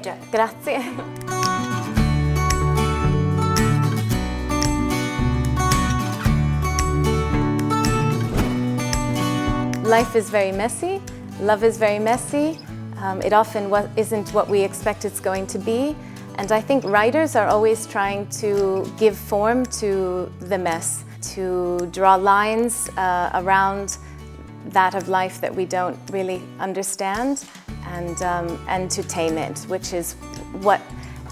legge. Grazie. Life is very messy. Love is very messy. It often isn't what we expect it's going to be. And I think writers are always trying to give form to the mess, to draw lines around that of life that we don't really understand, and to tame it, which is what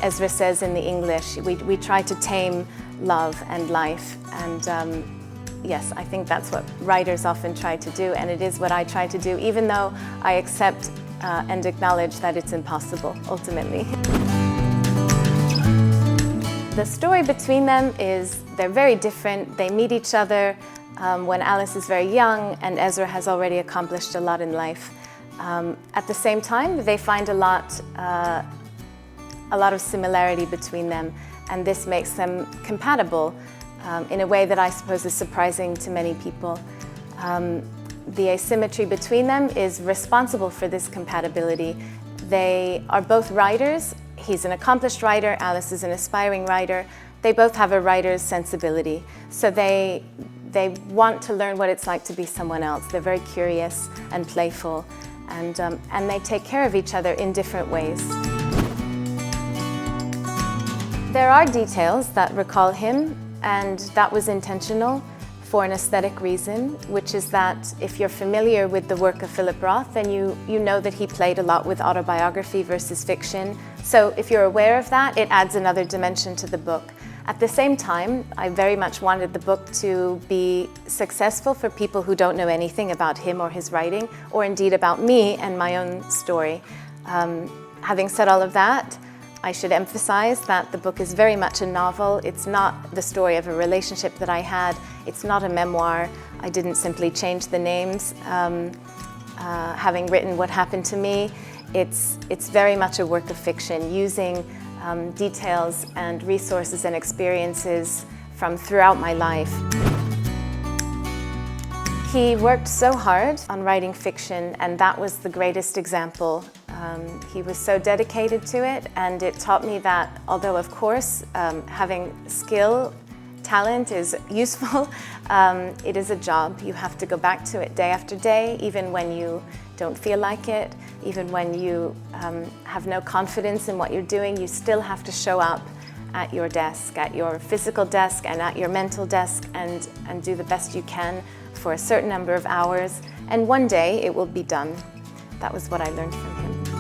Ezra says in the English. We try to tame love and life, and yes, I think that's what writers often try to do, and it is what I try to do, even though I accept and acknowledge that it's impossible, ultimately. The story between them is, they're very different. They meet each other when Alice is very young and Ezra has already accomplished a lot in life. At the same time, they find a lot of similarity between them, and this makes them compatible in a way that I suppose is surprising to many people. The asymmetry between them is responsible for this compatibility. They are both writers. He's an accomplished writer, Alice is an aspiring writer. They both have a writer's sensibility. So they want to learn what it's like to be someone else. They're very curious and playful, and they take care of each other in different ways. There are details that recall him, and that was intentional for an aesthetic reason, which is that if you're familiar with the work of Philip Roth, then you know that he played a lot with autobiography versus fiction. So if you're aware of that, it adds another dimension to the book. At the same time, I very much wanted the book to be successful for people who don't know anything about him or his writing, or indeed about me and my own story. Having said all of that, I should emphasize that the book is very much a novel. It's not the story of a relationship that I had. It's not a memoir. I didn't simply change the names, having written what happened to me. It's very much a work of fiction, using details and resources and experiences from throughout my life. He worked so hard on writing fiction, and that was the greatest example. He was so dedicated to it, and it taught me that although of course having skill, talent is useful, it is a job. You have to go back to it day after day, even when you don't feel like it, even when you have no confidence in what you're doing. You still have to show up at your desk, at your physical desk and at your mental desk, and do the best you can for a certain number of hours, and one day it will be done. That was what I learned from him.